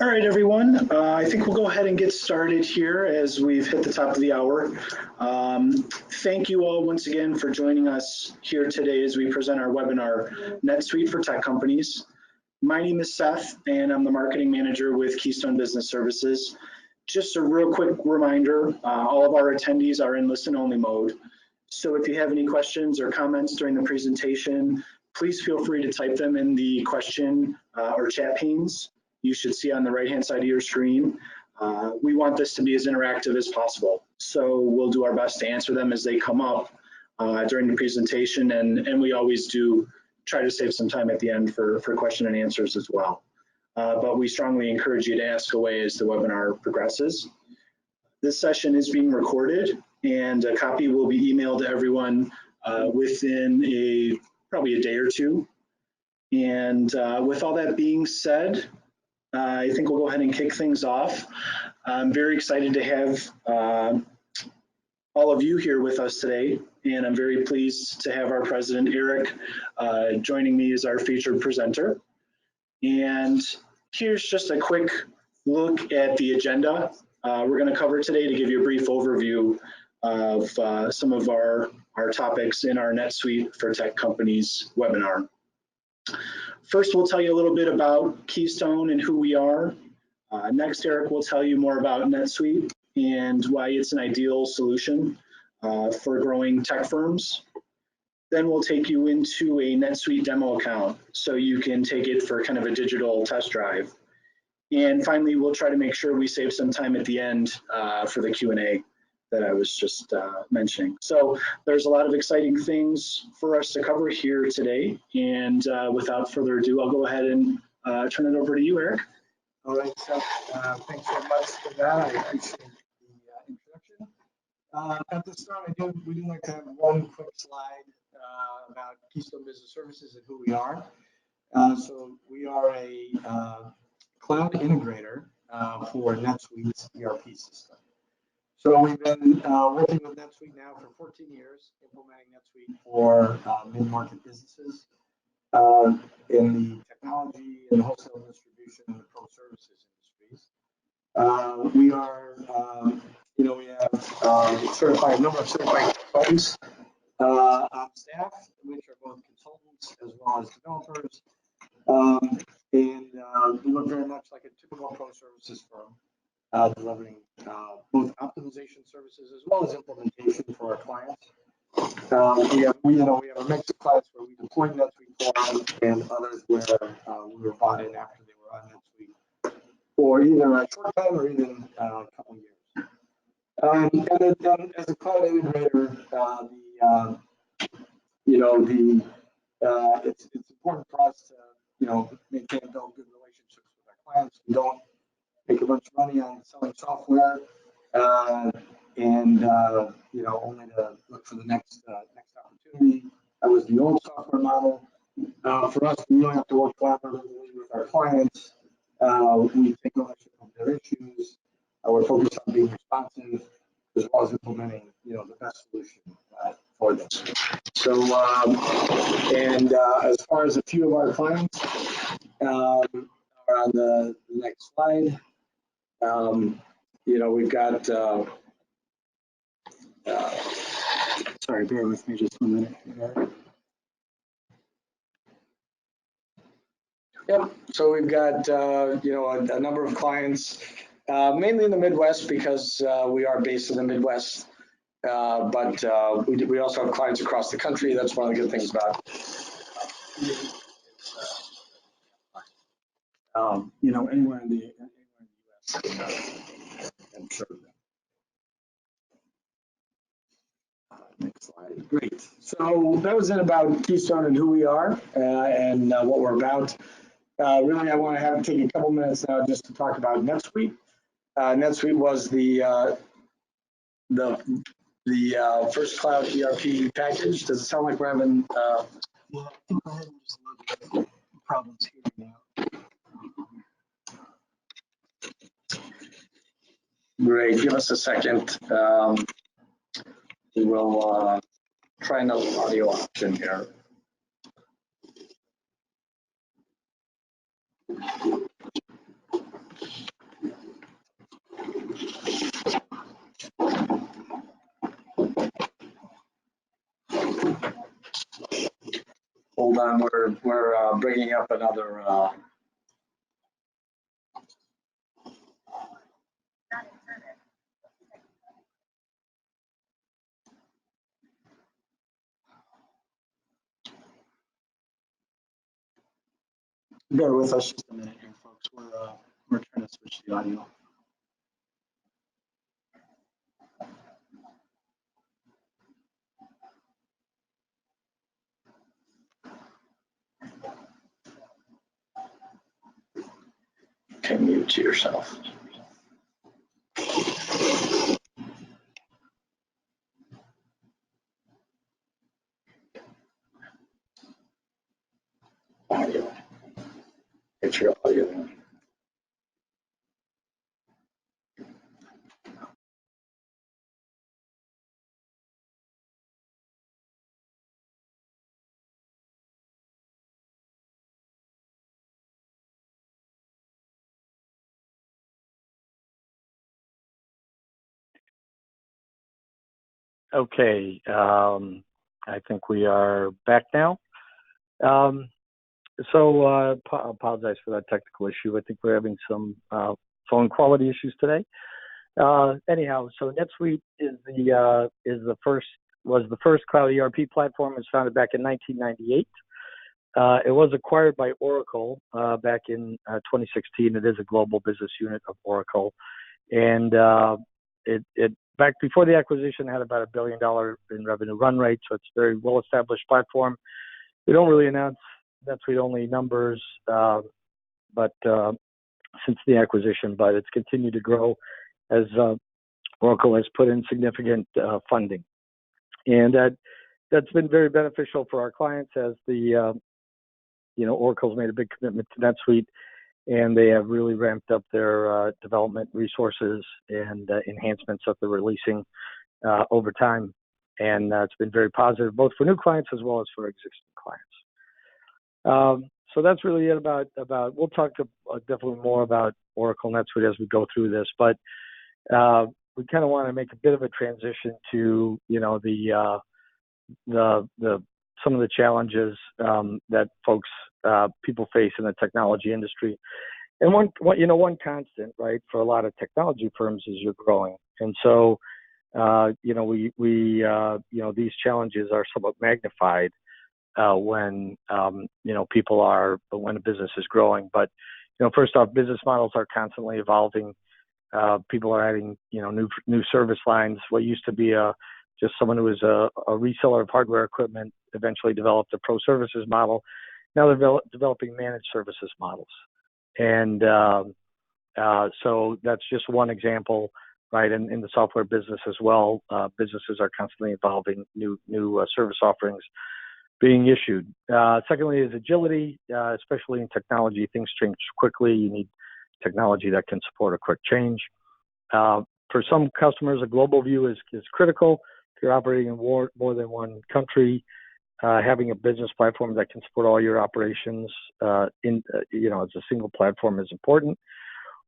All right, everyone. I think we'll go ahead and get started here as we've hit the top of the hour. Thank you all once again for joining us here today as we present our webinar, NetSuite for Tech Companies. My name is Seth, and I'm the Marketing Manager with Keystone Business Services. Just a real quick reminder, all of our attendees are in listen-only mode. So if you have any questions or comments during the presentation, please feel free to type them in the question or chat panes you should see on the right-hand side of your screen. We want this to be as interactive as possible. So we'll do our best to answer them as they come up during the presentation, and we always do try to save some time at the end for question and answers as well. But we strongly encourage you to ask away as the webinar progresses. This session is being recorded, and a copy will be emailed to everyone within probably a day or two. And with all that being said, I think we'll go ahead and kick things off. I'm very excited to have all of you here with us today, and I'm very pleased to have our president, Eric, joining me as our featured presenter. And here's just a quick look at the agenda we're going to cover today to give you a brief overview of some of our topics in our NetSuite for Tech Companies webinar. First, we'll tell you a little bit about Keystone and who we are. Next, Eric will tell you more about NetSuite and why it's an ideal solution for growing tech firms. Then we'll take you into a NetSuite demo account so you can take it for kind of a digital test drive. And finally, we'll try to make sure we save some time at the end for the Q&A that I was just mentioning. So there's a lot of exciting things for us to cover here today. And without further ado, I'll go ahead and turn it over to you, Eric. All right, so thanks very much for that. I appreciate the introduction. At the start, we do like to have one quick slide about Keystone Business Services and who we are. So we are a cloud integrator for NetSuite's ERP system. So we've been working with NetSuite now for 14 years, implementing NetSuite for mid-market businesses in the technology and wholesale distribution and the pro services industries. We are, we have a number of certified consultants on staff, which are both consultants as well as developers. We look very much like a typical pro services firm. Delivering both optimization services as well as implementation for our clients. We have a mix of clients where we deploy NetSuite for them and others where we were bought in after they were on NetSuite for either a short time or even a couple of years. And then as a cloud integrator, it's important for us to maintain and build good relationships with our clients. We don't make a bunch of money on selling software, only to look for the next opportunity. That was the old software model. For us, we really have to work collaboratively with our clients. We take ownership of their issues. We're focused on being responsive as well as implementing, the best solution for them. So, as far as a few of our clients are on the next slide. We've got, sorry, bear with me just 1 minute here. Yep, so we've got, a number of clients, mainly in the Midwest because we are based in the Midwest, but we also have clients across the country. That's one of the good things about anywhere in the U.S. I'm sure. Next slide. Great. So that was it about Keystone and who we are and what we're about. Really, I want to take a couple minutes now just to talk about NetSuite. NetSuite was the first cloud ERP package. Does it sound like we're having? Yeah, I think we're having just a little bit of problems here now. Great, give us a second. We will try another audio option here. hold on, we're bringing up another. Bear with us just a minute here, folks. We're trying to switch the audio. Okay, mute yourself. Audio. Get your audio in. Okay, I think we are back now. Apologize for that technical issue. I think we're having some phone quality issues today. Anyhow, so NetSuite was the first cloud ERP platform. It was founded back in 1998. It was acquired by Oracle back in 2016. It is a global business unit of Oracle, and it back before the acquisition had about $1 billion in revenue run rate. So it's a very well established platform. We don't really announce NetSuite only numbers, but since the acquisition, but it's continued to grow as Oracle has put in significant funding, and that's been very beneficial for our clients as Oracle's made a big commitment to NetSuite, and they have really ramped up their development resources and enhancements that they're releasing over time, and it's been very positive both for new clients as well as for existing clients. So that's really it about. We'll talk definitely more about Oracle NetSuite as we go through this, but we kind of want to make a bit of a transition to some of the challenges that people face in the technology industry. And one constant, right, for a lot of technology firms is you're growing, and so these challenges are somewhat magnified when when a business is growing. But first off, business models are constantly evolving. People are adding new service lines. What used to be just someone who was a reseller of hardware equipment eventually developed a pro services model. Now they're developing managed services models, and so that's just one example, right? In the software business as well, businesses are constantly evolving, new service offerings being issued. Secondly is agility, especially in technology. Things change quickly. You need technology that can support a quick change. For some customers, a global view is critical. If you're operating in more than one country, having a business platform that can support all your operations as a single platform is important.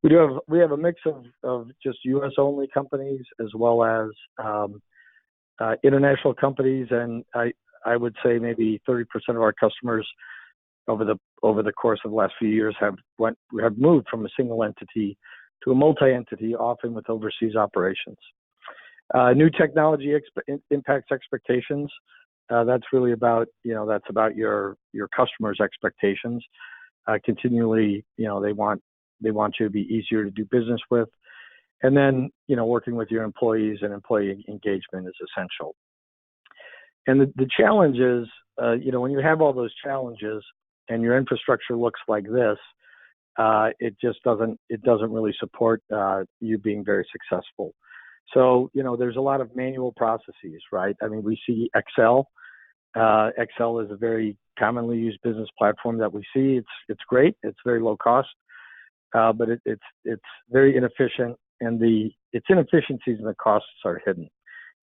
We have a mix of just U.S. only companies as well as international companies, and I would say maybe 30% of our customers over the course of the last few years have moved from a single entity to a multi-entity, often with overseas operations. New technology impacts expectations. That's really about your customers' expectations. Continually, they want you to be easier to do business with, and then working with your employees and employee engagement is essential. And the challenge is, when you have all those challenges and your infrastructure looks like this, it doesn't really support you being very successful. So there's a lot of manual processes, right? I mean, we see Excel. Excel is a very commonly used business platform that we see. It's great. It's very low cost, but it's very inefficient, and its inefficiencies and the costs are hidden,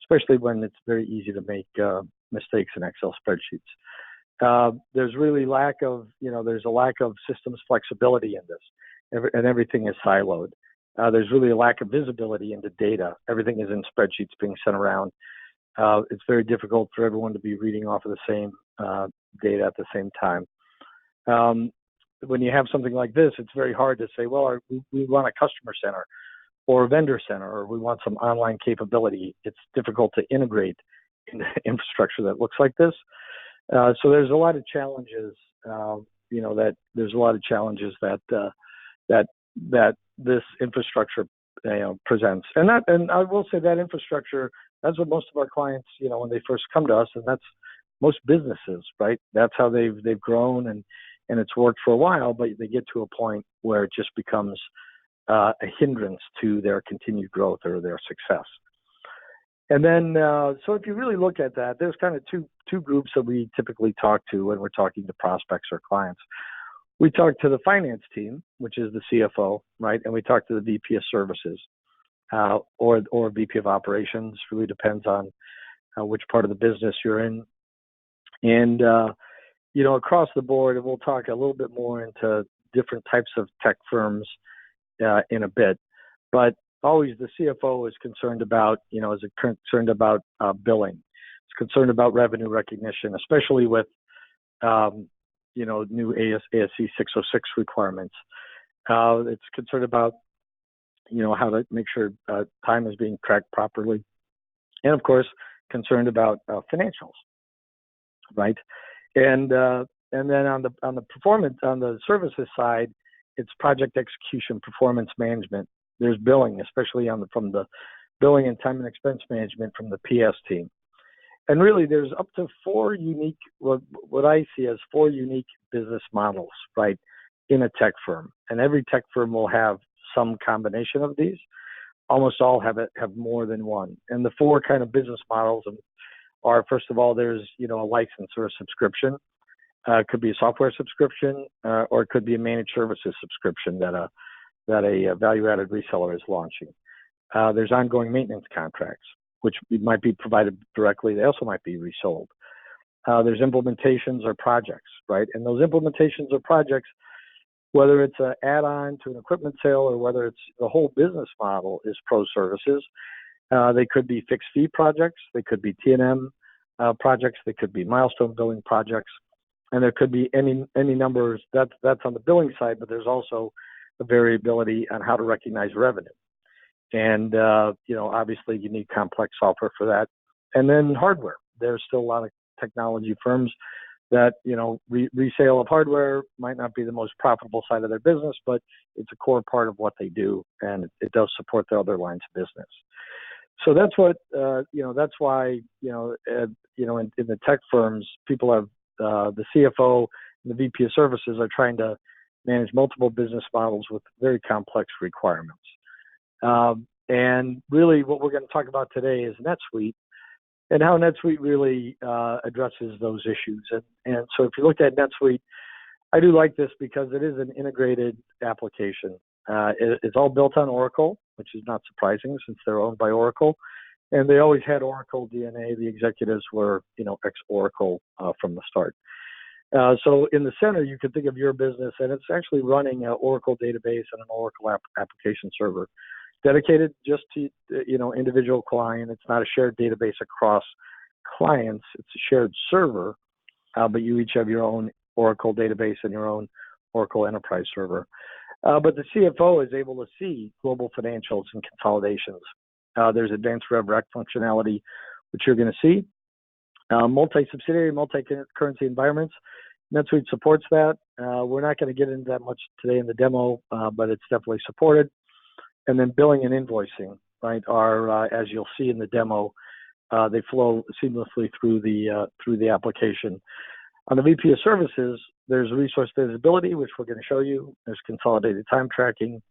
especially when it's very easy to make mistakes in Excel spreadsheets. There's really there's a lack of systems flexibility in this, and everything is siloed. There's really a lack of visibility into data. Everything is in spreadsheets being sent around. It's very difficult for everyone to be reading off of the data at the same time. When you have something like this, it's very hard to say, well, we want a customer center or a vendor center, or we want some online capability. It's difficult to integrate into infrastructure that looks like this. So there's a lot of challenges, that this infrastructure, presents. And I will say that infrastructure, that's what most of our clients, when they first come to us, and that's most businesses, right? That's how they've grown, and it's worked for a while, but they get to a point where it just becomes a hindrance to their continued growth or their success. And then, so if you really look at that, there's kind of two groups that we typically talk to when we're talking to prospects or clients. We talk to the finance team, which is the CFO, right? And we talk to the VP of services, or VP of operations. Really depends on which part of the business you're in. And, across the board, and we'll talk a little bit more into different types of tech firms in a bit, but always the CFO is concerned about, billing. It's concerned about revenue recognition, especially with, new ASC 606 requirements. It's concerned about, how to make sure time is being tracked properly. And of course, concerned about financials, right? And then on the services side, it's project execution, performance management. There's billing, especially from the billing and time and expense management from the PS team. And really, there's up to four unique, what I see as four unique business models, right, in a tech firm. And every tech firm will have some combination of these. Almost all have more than one. And the four kind of business models are, first of all, there's, a license or a subscription. It could be a software subscription, or it could be a managed services subscription that a value-added reseller is launching. There's ongoing maintenance contracts, which might be provided directly. They also might be resold. There's implementations or projects, right? And those implementations or projects, whether it's an add-on to an equipment sale or whether it's the whole business model is pro services, they could be fixed fee projects. They could be T&M projects. They could be milestone billing projects. And there could be any numbers. That's on the billing side, but there's also the variability on how to recognize revenue. And, obviously you need complex software for that. And then hardware. There's still a lot of technology firms that, resale of hardware might not be the most profitable side of their business, but it's a core part of what they do, and it does support their other lines of business. So that's what, that's why, in the tech firms, people have the CFO and the VP of services are trying to manage multiple business models with very complex requirements. And really what we're going to talk about today is NetSuite and how NetSuite really addresses those issues. And so if you look at NetSuite, I do like this because it is an integrated application. It's all built on Oracle, which is not surprising since they're owned by Oracle. And they always had Oracle DNA. The executives were, ex-Oracle from the start. So in the center, you could think of your business, and it's actually running an Oracle database and an Oracle application server dedicated just to, individual client. It's not a shared database across clients. It's a shared server, but you each have your own Oracle database and your own Oracle enterprise server. But the CFO is able to see global financials and consolidations. There's advanced RevRec functionality, which you're going to see. Multi-subsidiary, multi-currency environments. NetSuite supports that. We're not going to get into that much today in the demo, but it's definitely supported. And then billing and invoicing, right, are, as you'll see in the demo, they flow seamlessly through the application. On the VP of services, there's resource visibility, which we're going to show you. There's consolidated time tracking.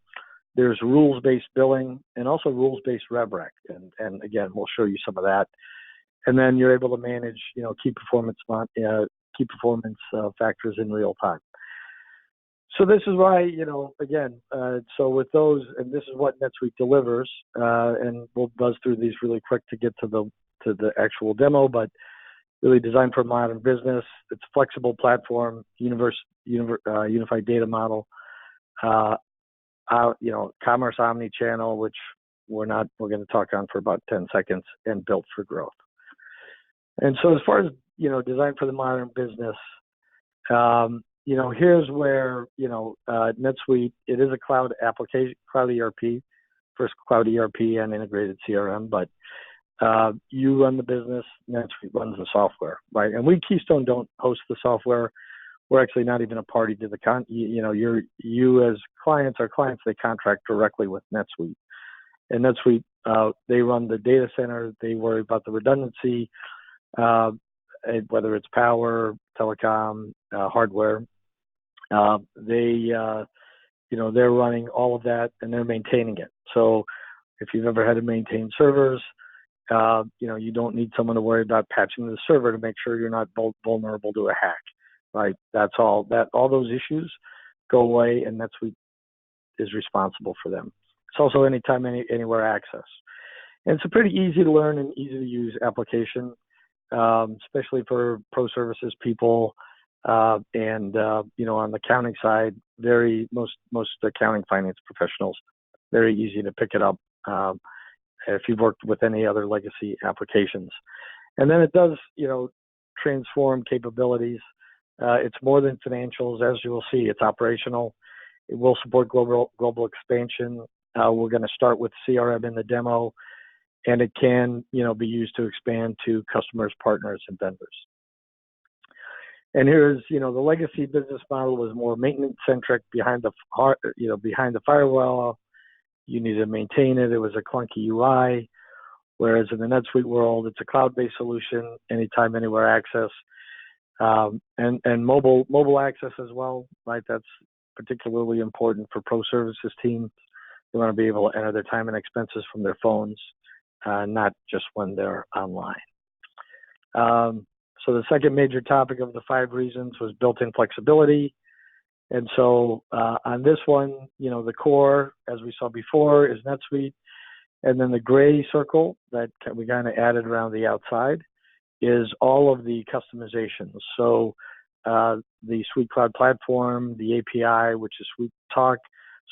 There's rules-based billing and also rules-based RevRec. And again, we'll show you some of that. And then you're able to manage, key performance factors in real time. So this is why, again, so with those, and this is what NetSuite delivers, and we'll buzz through these really quick to get to the actual demo, but really designed for modern business. It's a flexible platform, unified data model, commerce omni-channel, which we're going to talk on for about 10 seconds, and built for growth. And so as far as designed for the modern business. Here's where, NetSuite, it is a cloud application, cloud ERP, first cloud ERP and integrated CRM, but you run the business, NetSuite runs the software, right? And we Keystone don't host the software. We're actually not even a party to the you as clients, our clients, they contract directly with NetSuite. And NetSuite, they run the data center, they worry about the redundancy, whether it's power, telecom, hardware. They're running all of that and they're maintaining it. So if you've ever had to maintain servers, you don't need someone to worry about patching the server to make sure you're not vulnerable to a hack, right? All those issues go away and NetSuite is responsible for them. It's also anytime, anywhere access. And it's a pretty easy to learn and easy to use application, especially for pro services people. And on the accounting side, most accounting finance professionals, very easy to pick it up if you've worked with any other legacy applications. And then it does, transform capabilities. It's more than financials, as you will see. It's operational. It will support global expansion. We're going to start with CRM in the demo, and it can, be used to expand to customers, partners, and vendors. And here's, the legacy business model was more maintenance centric behind the firewall. You need to maintain it. It was a clunky UI. Whereas in the NetSuite world, it's a cloud-based solution, anytime, anywhere access, and mobile access as well, right? That's particularly important for pro services teams. They want to be able to enter their time and expenses from their phones, not just when they're online. So the second major topic of the 5 reasons was built-in flexibility. And so on this one, the core, as we saw before, is NetSuite. And then the gray circle that we kind of added around the outside is all of the customizations. So the Suite Cloud Platform, the API, which is Suite Talk,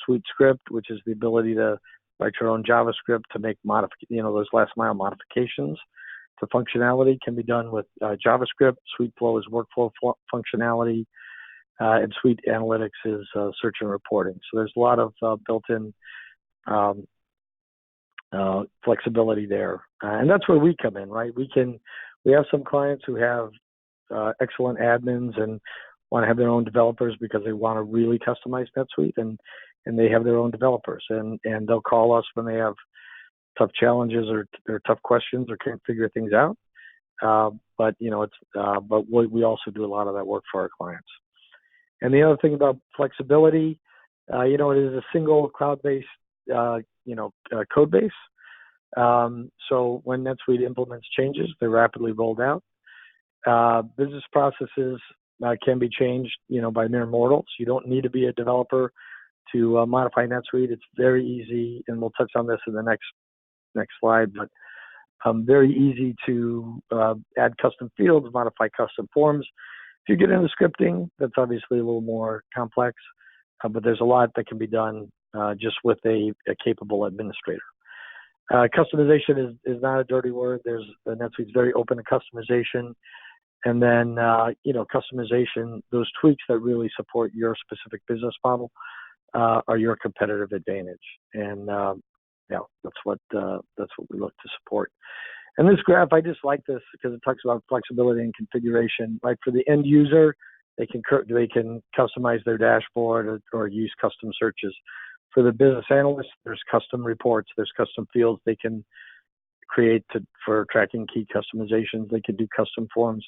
Suite Script, which is the ability to write your own JavaScript to make those last mile modifications to functionality can be done with JavaScript. Suite Flow is workflow functionality, and Suite Analytics is search and reporting. So there's a lot of built-in flexibility there, and that's where we come in, right? We have some clients who have excellent admins and want to have their own developers because they want to really customize NetSuite, and they have their own developers, and they'll call us when they have tough challenges or tough questions or can't figure things out. But we also do a lot of that work for our clients. And the other thing about flexibility, it is a single cloud-based, code base. So when NetSuite implements changes, they're rapidly rolled out. Business processes can be changed, by mere mortals. You don't need to be a developer to modify NetSuite. It's very easy, and we'll touch on this in the next slide, but very easy to add custom fields, modify custom forms. If you get into scripting, that's obviously a little more complex, but there's a lot that can be done just with a capable administrator. Customization is not a dirty word. NetSuite's very open to customization. And then, customization, those tweaks that really support your specific business model are your competitive advantage. And that's what we look to support. And this graph, I just like this because it talks about flexibility and configuration. Like for the end user, they can customize their dashboard or use custom searches. For the business analyst, there's custom reports, there's custom fields they can create for tracking key customizations. They can do custom forms.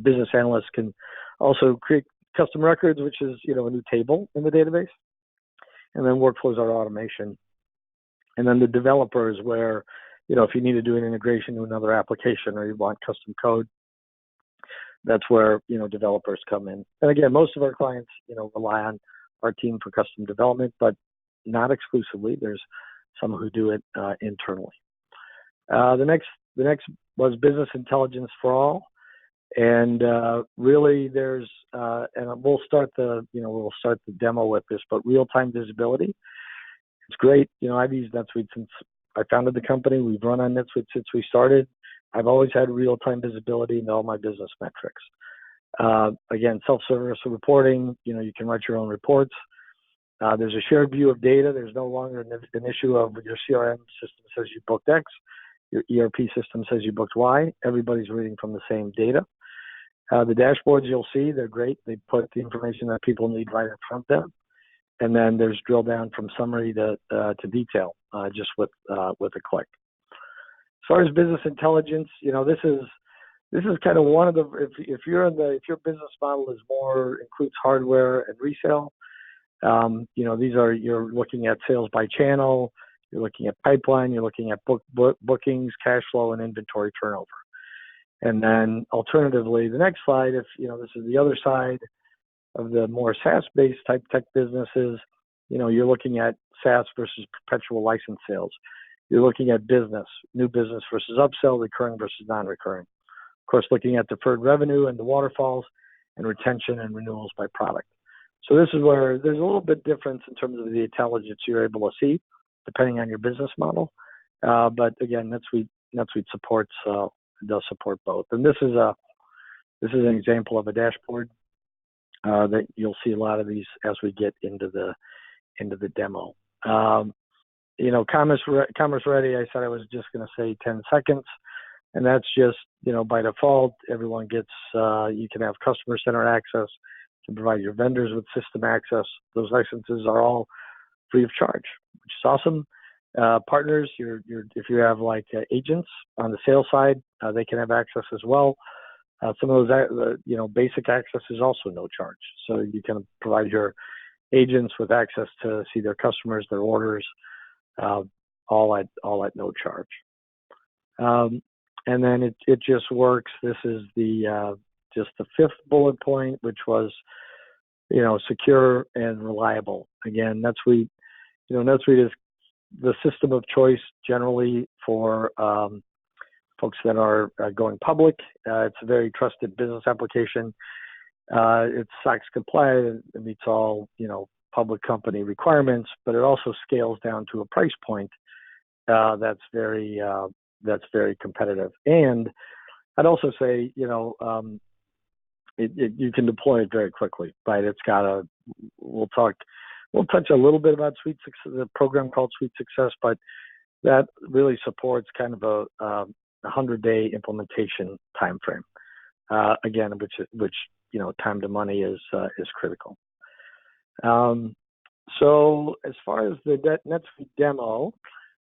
Business analysts can also create custom records, which is a new table in the database. And then workflows are automation. And then the developer is where, if you need to do an integration to another application or you want custom code, that's where, developers come in. And again, most of our clients, rely on our team for custom development, but not exclusively. There's some who do it internally. The next was business intelligence for all. And really there's, and we'll start the demo with this, but real-time visibility. It's great. I've used NetSuite since I founded the company. We've run on NetSuite since we started. I've always had real-time visibility into all my business metrics. Again, self-service reporting, you can write your own reports. There's a shared view of data. There's no longer an issue of your CRM system says you booked X, your ERP system says you booked Y. Everybody's reading from the same data. The dashboards you'll see, they're great. They put the information that people need right in front of them. And then there's drill down from summary to detail, just with a click. As far as business intelligence, this is kind of one of the, if your business model is includes hardware and resale, you're looking at sales by channel, you're looking at pipeline, you're looking at bookings, cash flow, and inventory turnover. And then alternatively, the next slide, if this is the other side of the more SaaS-based type tech businesses, you're looking at SaaS versus perpetual license sales. You're looking at new business versus upsell, recurring versus non-recurring. Of course, looking at deferred revenue and the waterfalls, and retention and renewals by product. So this is where there's a little bit difference in terms of the intelligence you're able to see, depending on your business model. But again, NetSuite does support both. And this is an example of a dashboard that you'll see a lot of these as we get into the demo. Commerce Ready, I said I was just going to say 10 seconds, and that's just, by default, everyone gets, you can have customer center access, you can provide your vendors with system access. Those licenses are all free of charge, which is awesome. Partners, if you have like agents on the sales side, they can have access as well. Some of those, basic access is also no charge. So you can provide your agents with access to see their customers, their orders, all at no charge. And then it just works. This is just the fifth bullet point, which was, secure and reliable. Again, NetSuite is the system of choice generally for folks that are going public. It's a very trusted business application. It's SOX compliant. It meets all, public company requirements, but it also scales down to a price point that's very competitive. And I'd also say, you can deploy it very quickly, right? It's got we'll touch a little bit about the program called Suite Success, but that really supports kind of a 100-day implementation timeframe. Again, which time to money is critical. So as far as the NetSuite demo,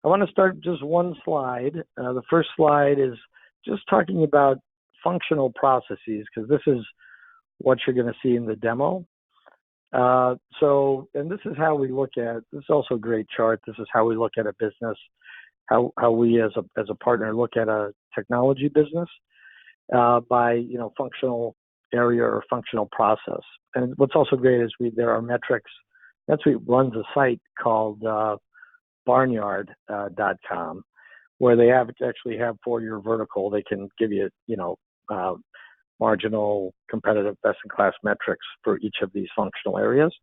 I want to start just one slide. The first slide is just talking about functional processes, because this is what you're going to see in the demo. And this is how we look at, this is also a great chart. This is how we look at a business, how we as a partner look at a technology business by, functional area or functional process. And what's also great is there are metrics. NetSuite runs a site called barnyard.com, where they actually have for your vertical, they can give you, marginal, competitive, best-in-class metrics for each of these functional areas.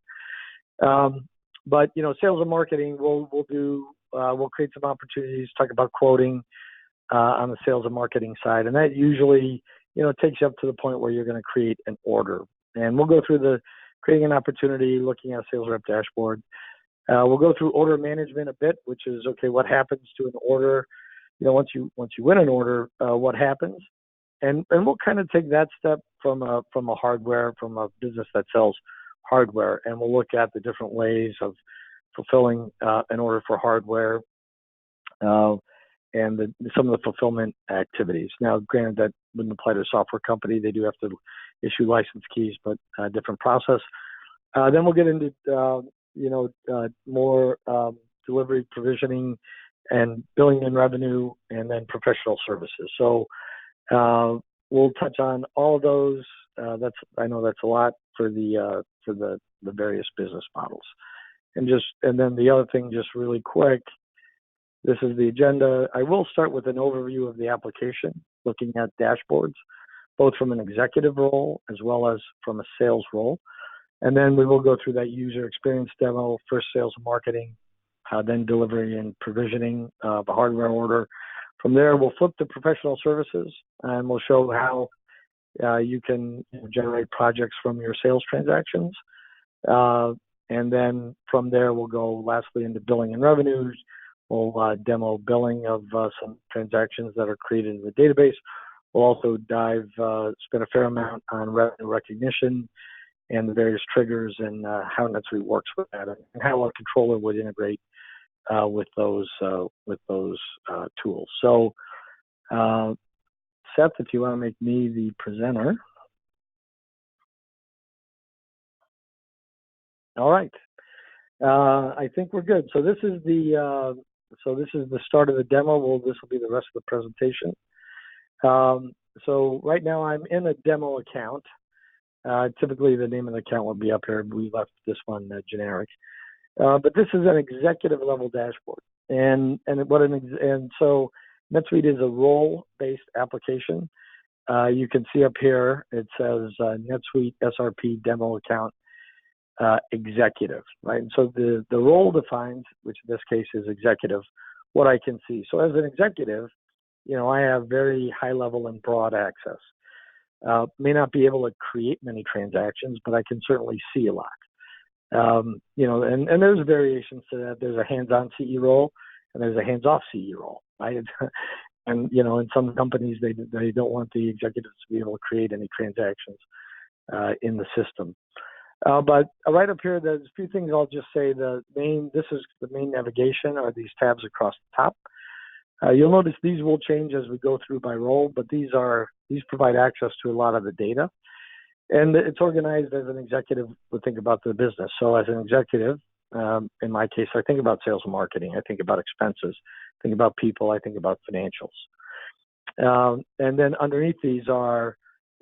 But sales and marketing, we'll create some opportunities, talk about quoting on the sales and marketing side, and that usually takes you up to the point where you're going to create an order. And we'll go through creating an opportunity, looking at a sales rep dashboard. We'll go through order management a bit, which is okay. What happens to an order? Once you win an order, what happens? And we'll kind of take that step from a business that sells hardware, and we'll look at the different ways of fulfilling an order for hardware and some of the fulfillment activities. Now, granted, that wouldn't apply to a software company; they do have to issue license keys, but different process. Then we'll get into more delivery, provisioning, and billing and revenue, and then professional services. So we'll touch on all of those. I know that's a lot for the various business models. And then the other thing, just really quick, this is the agenda. I will start with an overview of the application, looking at dashboards, both from an executive role as well as from a sales role. And then we will go through that user experience demo, first sales and marketing, then delivery and provisioning of a hardware order From there, we'll flip to professional services, and we'll show how you can generate projects from your sales transactions. And then from there, we'll go lastly into billing and revenues. We'll demo billing of some transactions that are created in the database. We'll also spend a fair amount on revenue recognition and the various triggers and how NetSuite works with that, and how our controller would integrate with those tools. So, Seth, if you want to make me the presenter. All right. I think we're good. So this is the start of the demo. This will be the rest of the presentation. So right now I'm in a demo account. Typically the name of the account will be up here. We left this one generic. But this is an executive level dashboard. And so NetSuite is a role-based application. You can see up here it says NetSuite SRP demo account executive, right? And so the role defines, which in this case is executive, what I can see. So as an executive, I have very high level and broad access. May not be able to create many transactions, but I can certainly see a lot. And there's variations to that. There's a hands-on CE role and there's a hands-off CE role, right? And in some companies they don't want the executives to be able to create any transactions in the system. But right up here, there's a few things I'll just say. This is the main navigation, are these tabs across the top. You'll notice these will change as we go through by role, but these provide access to a lot of the data. And it's organized as an executive would think about the business. So as an executive, in my case, I think about sales and marketing. I think about expenses. I think about people. I think about financials. And then underneath these are,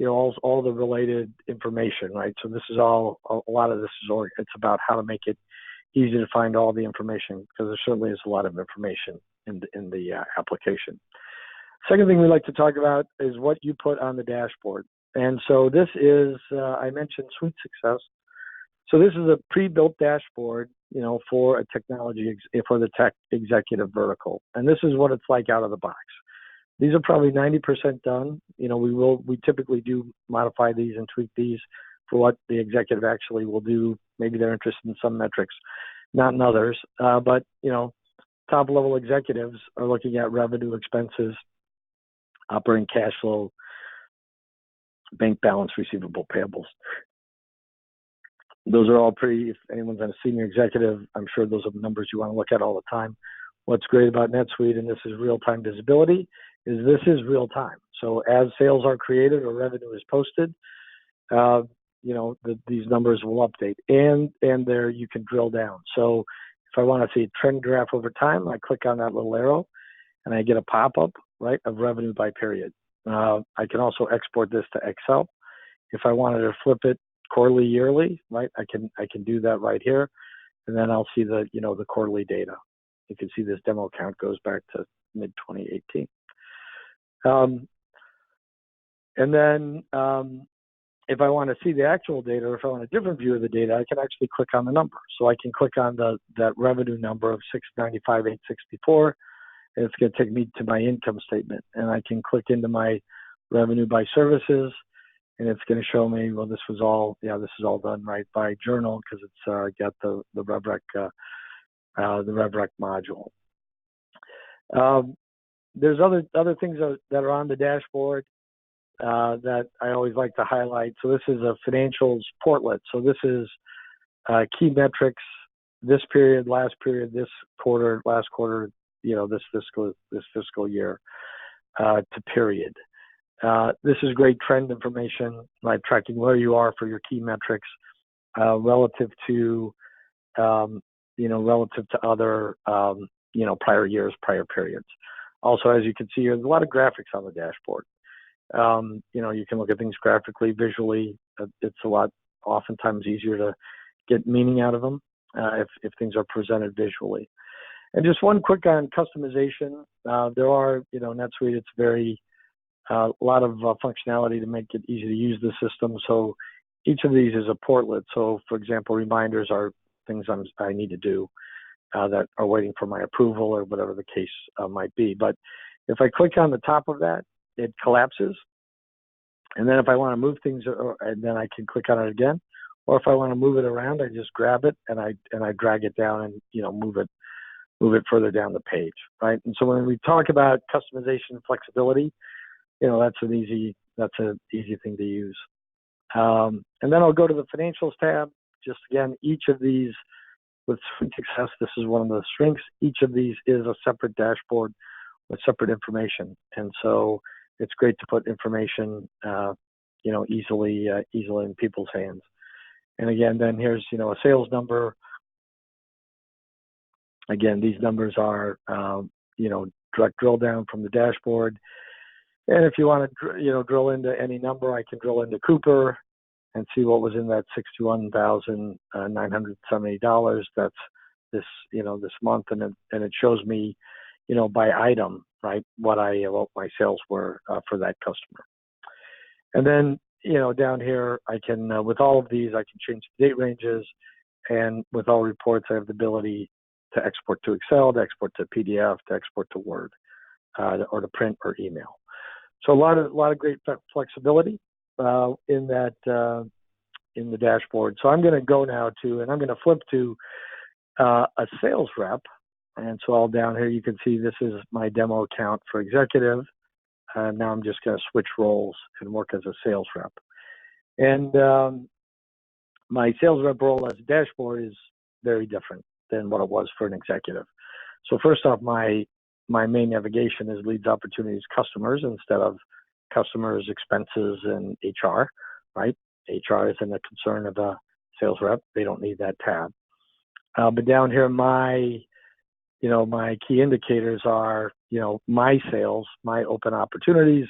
all the related information, right? So this is a lot of this is, it's about how to make it easy to find all the information, because there certainly is a lot of information in the application. Second thing we like to talk about is what you put on the dashboard. And so this is, I mentioned Suite Success. So this is a pre-built dashboard, for a technology, for the tech executive vertical. And this is what it's like out of the box. These are probably 90% done. We typically do modify these and tweak these for what the executive actually will do. Maybe they're interested in some metrics, not in others. But top level executives are looking at revenue, expenses, operating cash flow, bank balance, receivable, payables. Those are all if anyone's on a senior executive, I'm sure those are numbers you want to look at all the time. What's great about NetSuite, and this is real-time visibility, is this is real time. So as sales are created or revenue is posted, these numbers will update, and there you can drill down. So if I want to see a trend graph over time, I click on that little arrow and I get a pop-up, right, of revenue by period. I can also export this to Excel. If I wanted to flip it quarterly, yearly, right, I can do that right here, and then I'll see the quarterly data. You can see this demo account goes back to mid-2018. And then if I want to see the actual data, or if I want a different view of the data, I can actually click on the number. So I can click on that revenue number of 695,864, and it's going to take me to my income statement. And I can click into my revenue by services, and it's going to show me, well, this is all done right by journal, because it's got the RevRec module. There's other things that are on the dashboard that I always like to highlight. So this is a financials portlet. So this is key metrics, this period, last period, this quarter, last quarter, this fiscal year to period. This is great trend information, like tracking where you are for your key metrics relative to other prior years, prior periods. Also, as you can see here, there's a lot of graphics on the dashboard. You can look at things graphically, visually. It's oftentimes easier to get meaning out of them if things are presented visually. And just one quick on customization. There are, NetSuite, it's very, a lot of functionality to make it easy to use the system. So each of these is a portlet. So for example, reminders are things I need to do that are waiting for my approval or whatever the case might be. But If I click on the top of that, it collapses. And then if I want to move things, and then I can click on it again. Or if I want to move it around, I just grab it and I drag it down and move it further down the page, right? And so when we talk about customization and flexibility, that's an easy thing to use. And then I'll go to the financials tab. Just again, each of these with success, this is one of the strengths. Each of these is a separate dashboard with separate information, and so it's great to put information, easily in people's hands. And again, then here's a sales number. Again, these numbers are direct drill down from the dashboard. And if you want to drill into any number, I can drill into Cooper and see what was in that $61,970. That's this month, and it shows me by item, right, what my sales were for that customer. And then down here I can with all of these I can change the date ranges, and with all reports I have the ability to export to Excel, to export to PDF, to export to Word, or to print or email. So a lot of great flexibility in that in the dashboard. So I'm going to go now and I'm going to flip to a sales rep. And so all down here you can see this is my demo account for executive. Now I'm just going to switch roles and work as a sales rep. And my sales rep role as a dashboard is very different than what it was for an executive. So first off, my main navigation is leads, opportunities, customers instead of customers, expenses, and HR, right? HR isn't a concern of a sales rep. They don't need that tab. But down here, my key indicators are, my sales, my open opportunities,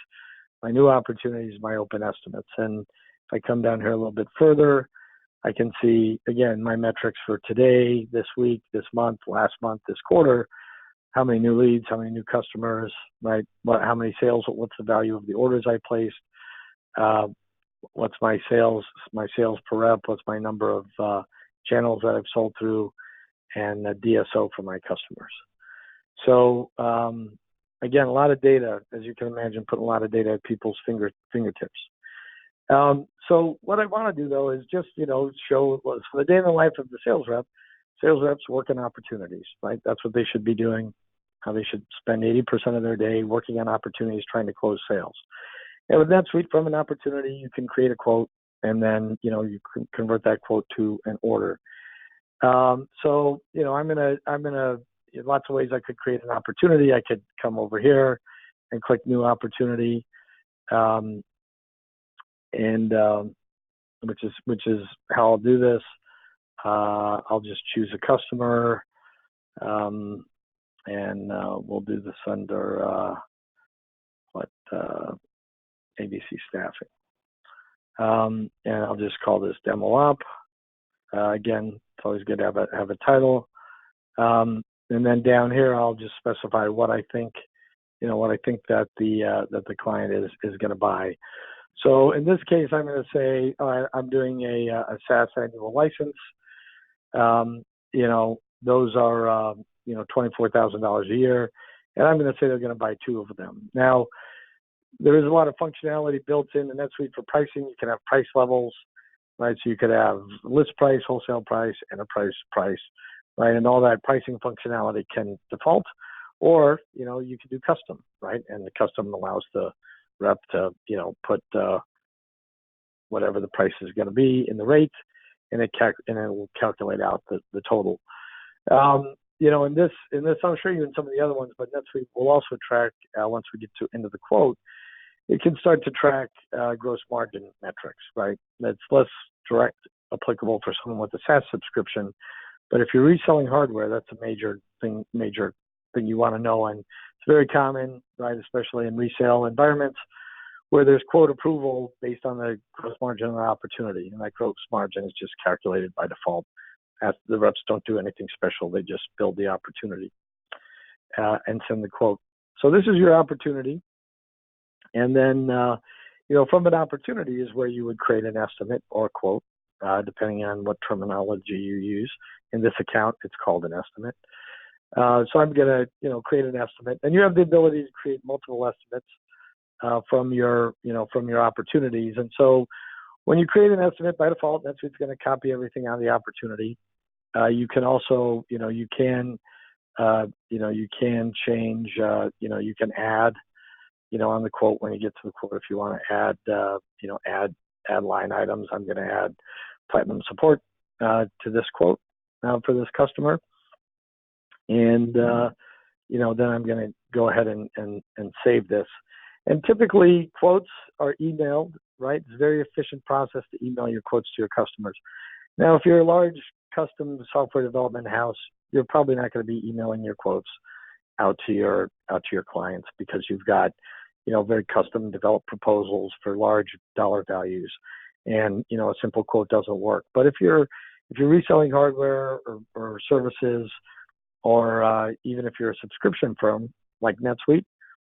my new opportunities, my open estimates. And if I come down here a little bit further, I can see, again, my metrics for today, this week, this month, last month, this quarter, how many new leads, how many new customers, right? How many sales, what's the value of the orders I placed, what's my sales per rep, what's my number of channels that I've sold through, and DSO for my customers. So again, a lot of data, as you can imagine, putting a lot of data at people's fingertips. So what I want to do though is just, show for the day in the life of the sales rep. Sales reps work on opportunities, right? That's what they should be doing. How they should spend 80% of their day working on opportunities, trying to close sales. And with NetSuite, from an opportunity, you can create a quote, and then you can convert that quote to an order. So I'm gonna lots of ways I could create an opportunity. I could come over here and click new opportunity, which is how I'll do this. I'll just choose a customer, and we'll do this under ABC Staffing. And I'll just call this demo op. Again, it's always good to have a title. And then down here, I'll just specify what I think that the client is going to buy. So in this case, I'm going to say I'm doing a SaaS annual license. Those are $24,000 a year, and I'm going to say they're going to buy 2 of them. Now, there is a lot of functionality built in the NetSuite for pricing. You can have price levels, right? So you could have list price, wholesale price, enterprise price, right? And all that pricing functionality can default, or you can do custom, right? And the custom allows the rep to put whatever the price is going to be in the rate, and it will calculate out the total. In this I'll show you in some of the other ones, but NetSuite will also track once we get to into the quote. It can start to track gross margin metrics, right? That's less direct applicable for someone with a SaaS subscription, but if you're reselling hardware, that's a major thing you want to know, and it's very common, right? Especially in resale environments where there's quote approval based on the gross margin of the opportunity, and that gross margin is just calculated by default. As the reps don't do anything special; they just build the opportunity and send the quote. So this is your opportunity, and then from an opportunity is where you would create an estimate or a quote, depending on what terminology you use. In this account, it's called an estimate. So I'm going to, create an estimate, and you have the ability to create multiple estimates from your opportunities. And so when you create an estimate, by default, NetSuite's going to copy everything on the opportunity. You can also, you can change, you can add, on the quote, when you get to the quote, if you want to add, add line items. I'm going to add platinum support to this quote for this customer. And, then I'm going to go ahead and save this. And typically quotes are emailed, right? It's a very efficient process to email your quotes to your customers. Now, if you're a large custom software development house, you're probably not going to be emailing your quotes out to your clients, because you've got, very custom developed proposals for large dollar values, and a simple quote doesn't work. But if you're reselling hardware or services, or even if you're a subscription firm like NetSuite,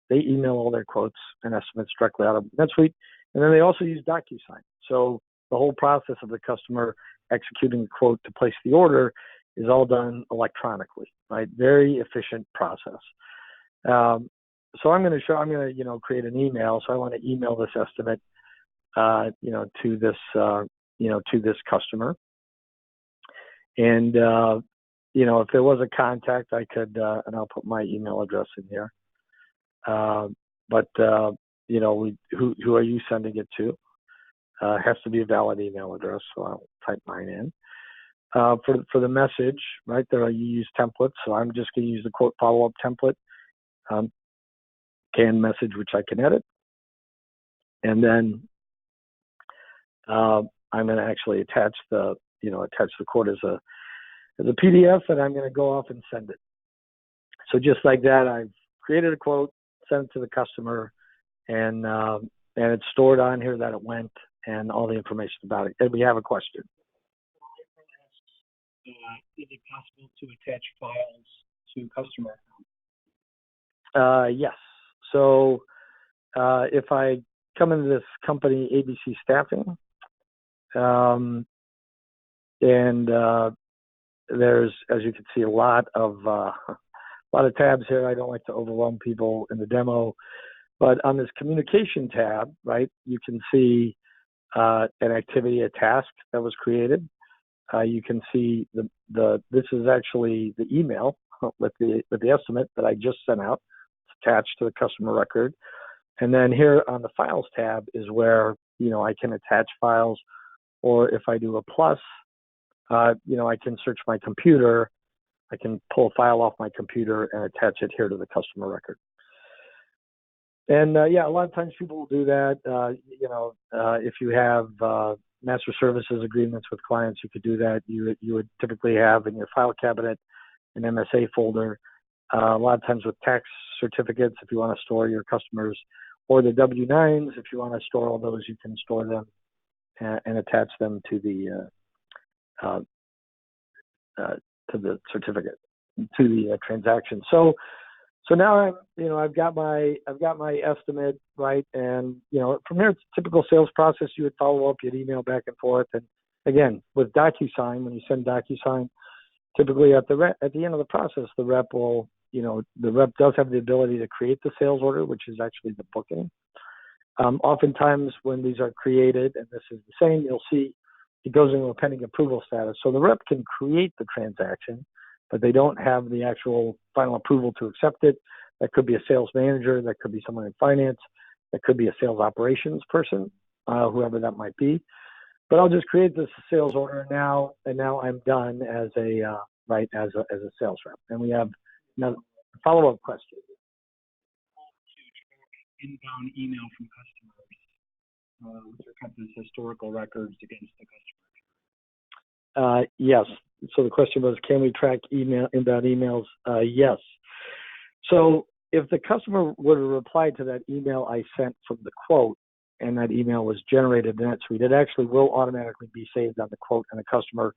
they email all their quotes and estimates directly out of NetSuite, and then they also use DocuSign. So the whole process of the customer executing the quote to place the order is all done electronically, right? Very efficient process. So I'm going to create an email. So I want to email this estimate, to this customer. And, if there was a contact, I could, and I'll put my email address in here. But who are you sending it to? It has to be a valid email address, so I'll type mine in. For the message, right, there you use templates, so I'm just going to use the quote follow-up template, canned message, which I can edit. And then I'm going to actually attach the quote as a PDF, and I'm going to go off and send it. So just like that, I've created a quote, sent it to the customer, and it's stored on here that it went, and all the information about it. And we have a question. Is it possible to attach files to customer accounts? Yes. So if I come into this company, ABC Staffing, and there's, as you can see, a lot of tabs here. I don't like to overwhelm people in the demo, but on this communication tab, right, you can see an activity, a task that was created. You can see this is actually the email with the estimate that I just sent out. It's attached to the customer record. And then here on the files tab is where, I can attach files, or if I do a plus, I can search my computer. I can pull a file off my computer and attach it here to the customer record. And a lot of times people will do that. If you have master services agreements with clients, you could do that. You would typically have in your file cabinet an MSA folder. A lot of times with tax certificates, if you want to store your customers, or the W-9s, if you want to store all those, you can store them and attach them to the certificate, to the transaction. So now I've got my estimate, right? And from here, it's a typical sales process. You would follow up, you'd email back and forth. And again, with DocuSign, when you send DocuSign, typically at the end of the process, the rep does have the ability to create the sales order, which is actually the booking. Oftentimes when these are created, and this is the same, you'll see it goes into a pending approval status. So the rep can create the transaction, but they don't have the actual final approval to accept it. That could be a sales manager, that could be someone in finance, that could be a sales operations person, whoever that might be. But I'll just create this sales order now, and now I'm done as a sales rep. And we have another follow-up question. Inbound email from customers, which are kind of historical records against the customer. Yes. So the question was, can we track inbound emails? Yes. So if the customer were to reply to that email I sent from the quote, and that email was generated in NetSuite, it actually will automatically be saved on the quote and the customer,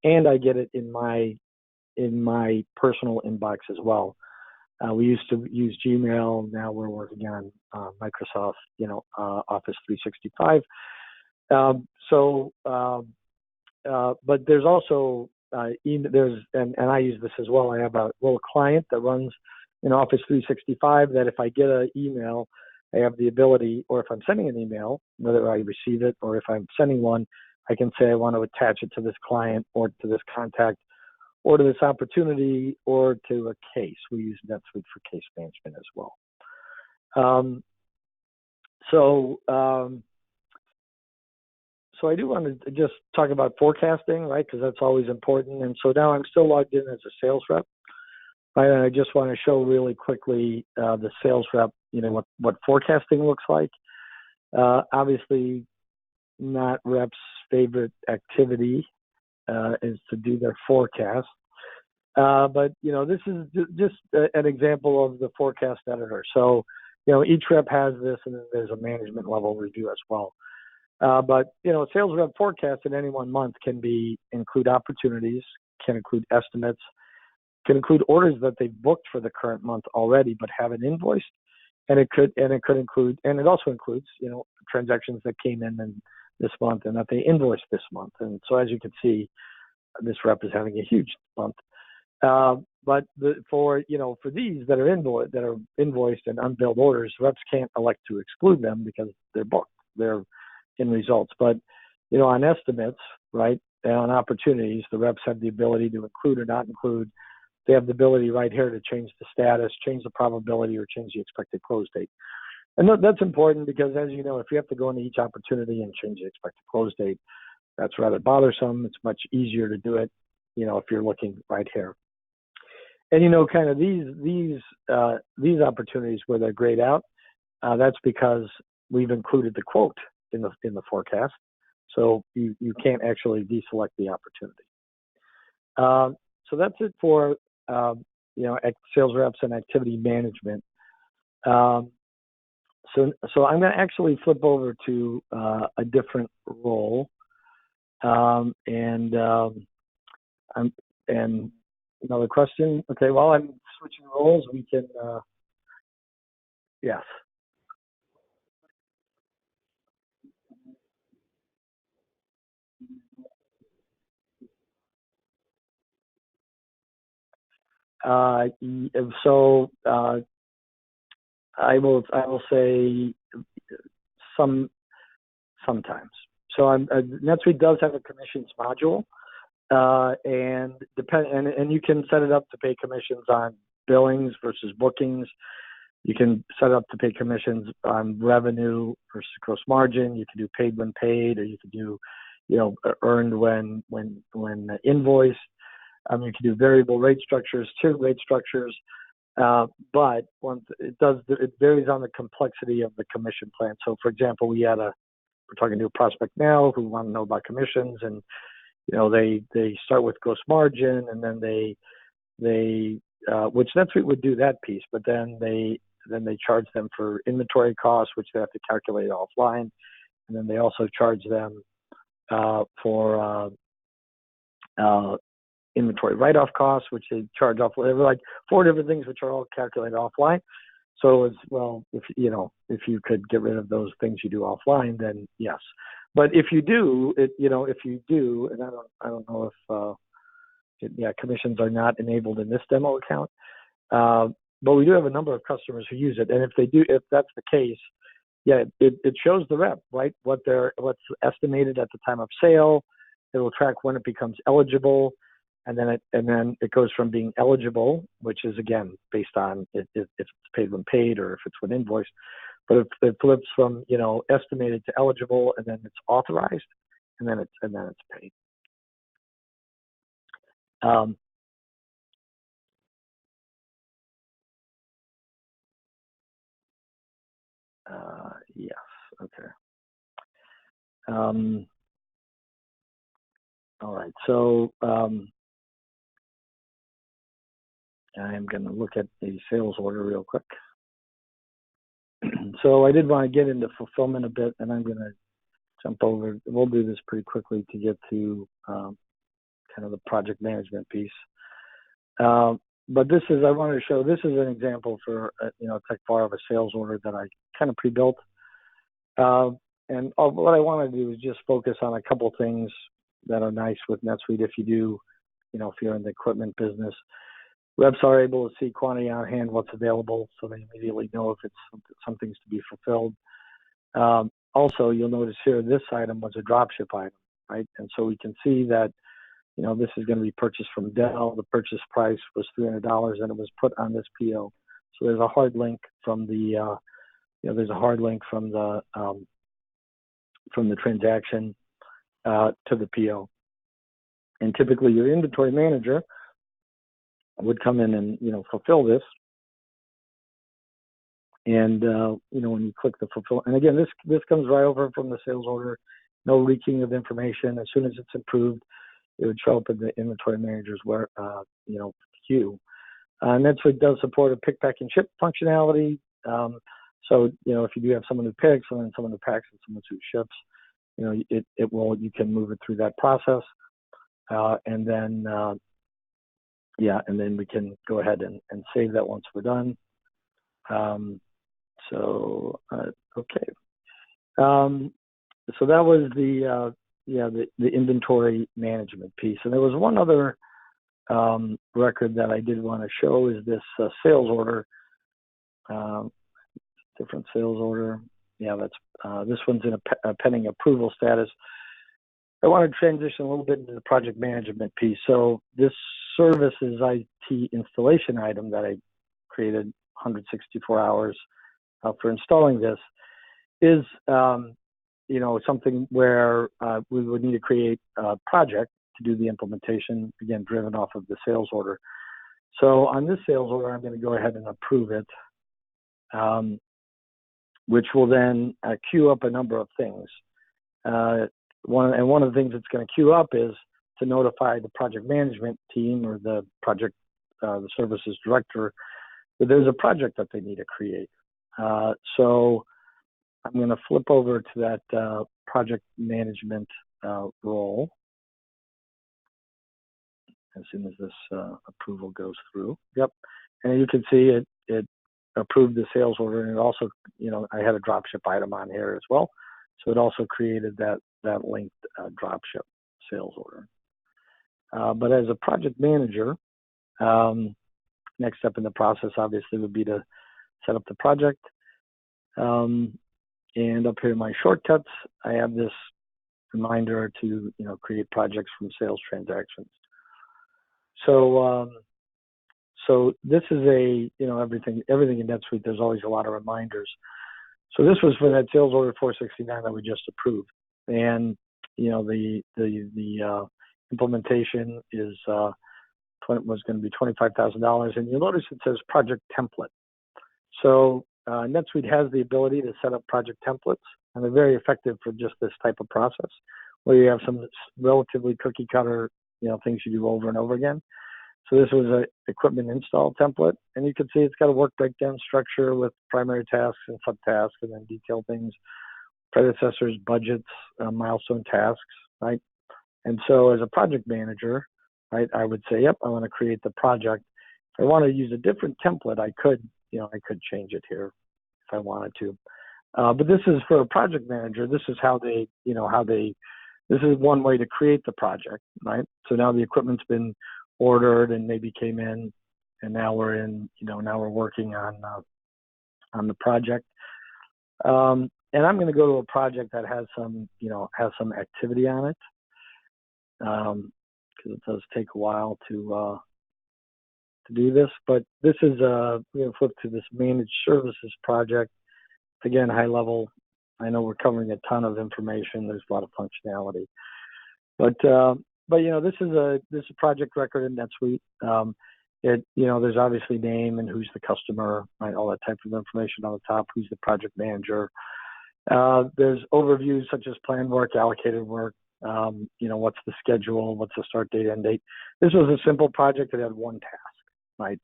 and I get it in my personal inbox as well. We used to use Gmail. Now we're working on Microsoft, Office 365. But there's also there's, and I use this as well. I have a little client that runs in Office 365 that if I get an email, I have the ability, or if I'm sending an email, whether I receive it or if I'm sending one, I can say I want to attach it to this client or to this contact or to this opportunity or to a case. We use NetSuite for case management as well. So I do want to just talk about forecasting, right? Because that's always important. And so now I'm still logged in as a sales rep, right? And I just want to show really quickly the sales rep, what forecasting looks like. Obviously, not reps' favorite activity is to do their forecast. But, this is just an example of the forecast editor. So, each rep has this, and then there's a management level review as well. But sales rep forecast in any 1 month can include opportunities, can include estimates, can include orders that they've booked for the current month already but haven't invoiced, and it also includes transactions that came in this month and that they invoiced this month. And so as you can see, this rep is having a huge month. But for these that are invoiced and unbilled orders, reps can't elect to exclude them because they're booked. They're in results. But on estimates, right, and on opportunities, the reps have the ability to include or not include. They have the ability right here to change the status, change the probability, or change the expected close date. And that's important because, as you know, if you have to go into each opportunity and change the expected close date, that's rather bothersome. It's much easier to do it, if you're looking right here. And kind of these opportunities where they're grayed out, that's because we've included the quote in the forecast, so you can't actually deselect the opportunity. So that's it for sales reps and activity management. So I'm going to actually flip over to a different role, and another question. Okay, while I'm switching roles, we can yes. So I will say sometimes. So NetSuite does have a commissions module, and you can set it up to pay commissions on billings versus bookings. You can set up to pay commissions on revenue versus gross margin. You can do paid when paid, or you can do earned when invoiced. You can do variable rate structures, tiered rate structures, but it varies on the complexity of the commission plan. So, for example, we're talking to a prospect now who want to know about commissions, and they start with gross margin, and then they which NetSuite would do that piece, but then they charge them for inventory costs, which they have to calculate offline, and then they also charge them for inventory write-off costs, which they charge off. There were like 4 different things which are all calculated offline. So it's, well, if you could get rid of those things you do offline, then yes. But if you do, and I don't know if commissions are not enabled in this demo account, but we do have a number of customers who use it. And if that's the case, it shows the rep, right, what's estimated at the time of sale. It will track when it becomes eligible. And then it goes from being eligible, which is again based on if it's paid when paid or if it's when invoiced, but it flips from estimated to eligible, and then it's authorized, and then it's paid. Yes. Okay. All right. So I'm going to look at the sales order real quick. So I did want to get into fulfillment a bit, and I'm going to jump over. We'll do this pretty quickly to get to kind of the project management piece. But I wanted to show, this is an example for a tech bar of a sales order that I kind of pre-built. And what I want to do is just focus on a couple things that are nice with NetSuite if you do if you're in the equipment business, reps are able to see quantity on hand, what's available, so they immediately know if it's something's to be fulfilled. Also, you'll notice here this item was a dropship item, right? And so we can see that this is going to be purchased from Dell. The purchase price was $300, and it was put on this PO. So there's a hard link from the from the transaction to the PO. And typically, your inventory manager would come in and fulfill this. And when you click the fulfill, and again, this comes right over from the sales order. No leaking of information. As soon as it's approved, it would show up in the inventory manager's queue. NetSuite does support a pick, pack, and ship functionality. So if you do have someone who picks and then someone who packs and someone who ships, you can move it through that process, and then we can go ahead and save that once we're done. Okay. So that was the inventory management piece, and there was one other record that I did want to show is this sales order. Different sales order. Yeah, that's this one's in a pending approval status. I want to transition a little bit into the project management piece. So this services IT installation item that I created 164 hours for installing this is something where we would need to create a project to do the implementation, again, driven off of the sales order. So on this sales order, I'm going to go ahead and approve it, which will then queue up a number of things. One of the things it's going to queue up is to notify the project management team or the project, the services director, that there's a project that they need to create. So I'm going to flip over to that project management role as soon as this approval goes through. Yep, and you can see it approved the sales order, and it also, I had a dropship item on here as well, so it also created that linked dropship sales order. But as a project manager, next step in the process obviously would be to set up the project. And up here in my shortcuts, I have this reminder to create projects from sales transactions. So this is everything in NetSuite. There's always a lot of reminders. So this was for that sales order 469 that we just approved, and the implementation was going to be $25,000, and you'll notice it says project template. So NetSuite has the ability to set up project templates, and they're very effective for just this type of process, where you have some relatively cookie cutter, things you do over and over again. So this was an equipment install template, and you can see it's got a work breakdown structure with primary tasks and subtasks, and then detailed things, predecessors, budgets, milestone tasks, right? And so as a project manager, right, I would say, yep, I want to create the project. If I want to use a different template, I could change it here if I wanted to. But this is for a project manager. This is how they, this is one way to create the project, right? So now the equipment's been ordered and maybe came in, and now we're working on the project. And I'm going to go to a project that has some activity on it, because it does take a while to do this. But this is flip to this managed services project. Again, high level. I know we're covering a ton of information. There's a lot of functionality, but this is a project record in NetSuite. There's obviously name and who's the customer, right? All that type of information on the top. Who's the project manager? There's overviews such as planned work, allocated work. What's the schedule? What's the start date, end date? This was a simple project that had one task, right?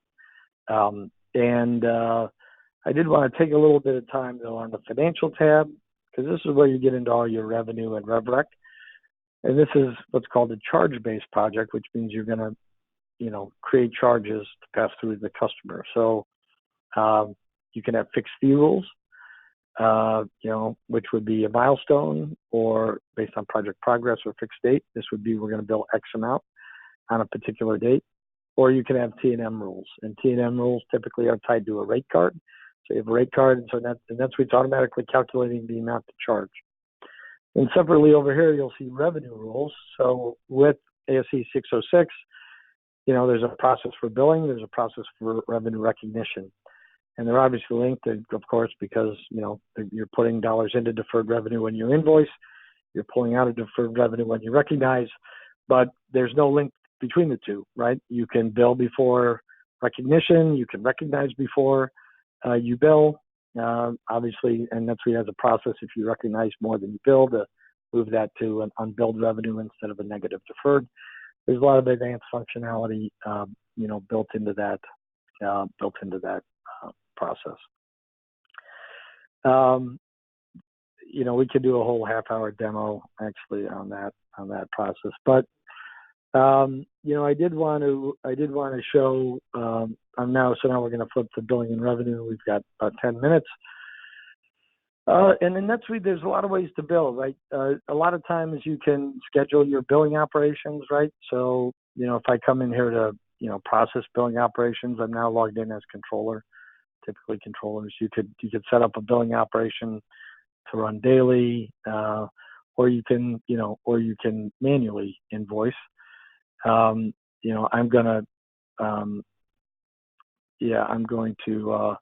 I did want to take a little bit of time though on the financial tab, because this is where you get into all your revenue and rev rec. And this is what's called a charge-based project, which means you're going to, create charges to pass through the customer. So you can have fixed fee rules, which would be a milestone or based on project progress or fixed date. This would be, we're going to bill X amount. on a particular date, or you can have T&M rules. And T&M rules typically are tied to a rate card. So you have a rate card, and so NetSuite's automatically calculating the amount to charge. And separately over here, you'll see revenue rules. So with ASC 606, there's a process for billing, there's a process for revenue recognition. And they're obviously linked, of course, because, you're putting dollars into deferred revenue when you invoice, you're pulling out of deferred revenue when you recognize, but there's no link between the two, right? You can bill before recognition, you can recognize before you bill, obviously, and NetSuite has a process if you recognize more than you bill to move that to an unbilled revenue instead of a negative deferred. There's a lot of advanced functionality, built into that process. We could do a whole half-hour demo actually on that process, but I did want to show. Now we're going to flip to billing and revenue. We've got about 10 minutes. And in NetSuite, there's a lot of ways to bill, right? A lot of times you can schedule your billing operations, right? So, if I come in here to, process billing operations, I'm now logged in as controller. Typically controllers, you could set up a billing operation to run daily, or you can manually invoice. I'm going to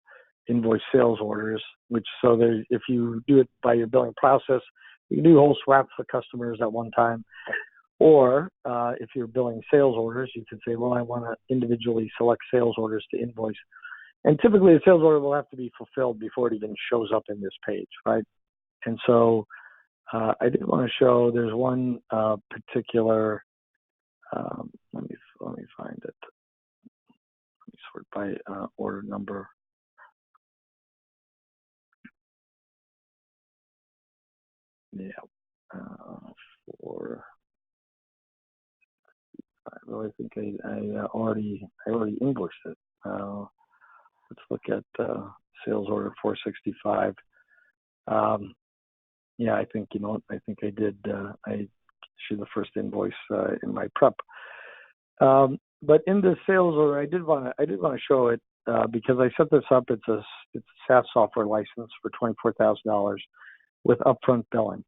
invoice sales orders, if you do it by your billing process, you can do whole swaps for customers at one time. Or if you're billing sales orders, you can say, well, I want to individually select sales orders to invoice. And typically, the sales order will have to be fulfilled before it even shows up in this page, right? And so I did want to show there's one particular. Let me find it. Let me sort by order number. Yeah, I really think I already invoiced it. Let's look at sales order 465. I think I did. I issued the first invoice in my prep. But in the sales order, I did want to show it because I set this up. It's a SaaS software license for $24,000 with upfront billing,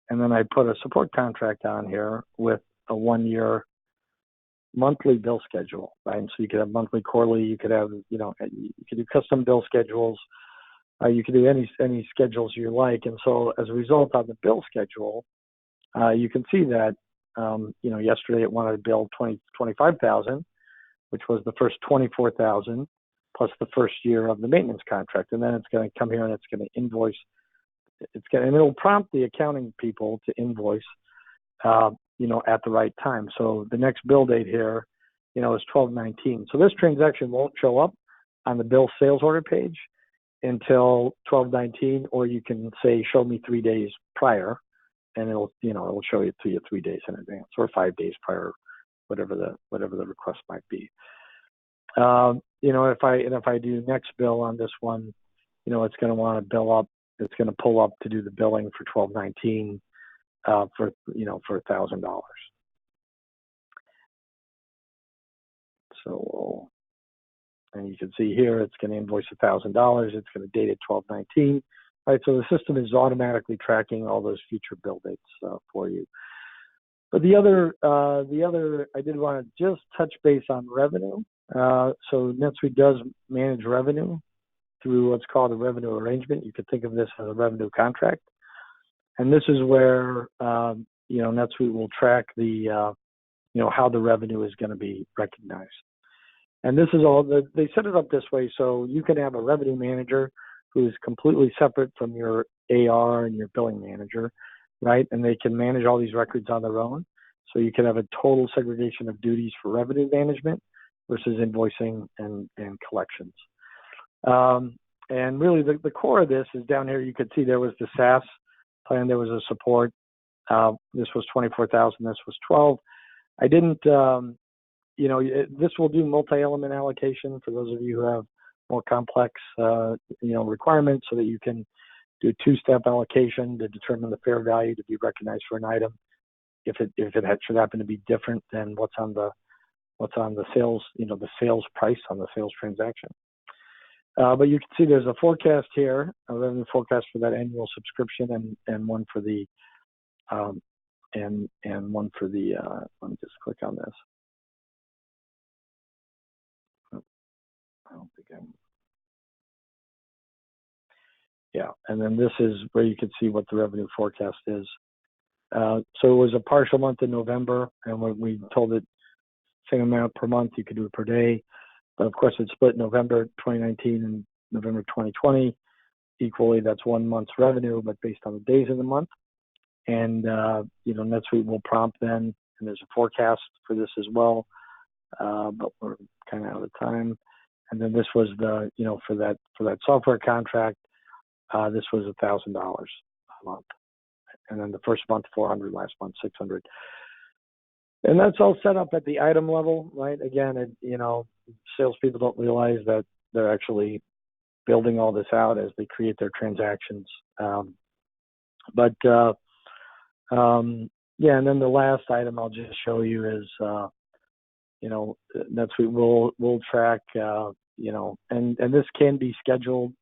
and then I put a support contract on here with a 1-year monthly bill schedule, right? And so you could have monthly, quarterly. You could have, you could do custom bill schedules. You could do any schedules you like. And so as a result on the bill schedule, you can see that, yesterday it wanted to bill $25,000, which was the first $24,000 plus the first year of the maintenance contract. And then it's going to come here and it's going to invoice. And it'll prompt the accounting people to invoice, at the right time. So the next bill date here, is 12/19. So this transaction won't show up on the bill sales order page until 12/19, or you can say, show me 3 days prior, and it'll show it to you 3 days in advance or 5 days prior, whatever the request might be. If I do next bill on this one, it's going to want to bill up. It's going to pull up to do the billing for 12/19 for $1,000. So, and you can see here it's going to invoice $1,000. It's going to date it 12/19. Right, so the system is automatically tracking all those future bill dates for you. But the other, I did want to just touch base on revenue. So NetSuite does manage revenue through what's called a revenue arrangement. You could think of this as a revenue contract. And this is where, NetSuite will track the, how the revenue is going to be recognized. And this is all, they set it up this way. So you can have a revenue manager who is completely separate from your AR and your billing manager, right? And they can manage all these records on their own. So you can have a total segregation of duties for revenue management versus invoicing and collections. And really the core of this is down here. You could see there was the SaaS plan. There was a support. This was 24,000. This was 12. I didn't, this will do multi-element allocation for those of you who have more complex, requirements, so that you can do a 2-step allocation to determine the fair value to be recognized for an item if it should happen to be different than what's on the what's on the sales, the sales price on the sales transaction. But you can see there's a forecast here, a revenue forecast for that annual subscription, and one for the and one for the. Let me just click on this. I don't think I'm. Yeah, and then this is where you can see what the revenue forecast is. So it was a partial month in November, and when we told it same amount per month, you could do it per day. But of course, it's split November 2019 and November 2020 equally. That's 1 month's revenue, but based on the days of the month. And NetSuite will prompt then, and there's a forecast for this as well. But we're kind of out of time. And then this was the, for that software contract, this was $1,000 a month. And then the first month, 400, last month, 600. And that's all set up at the item level, right? Again, salespeople don't realize that they're actually building all this out as they create their transactions. Yeah, and then the last item I'll just show you is, NetSuite will track, and this can be scheduled,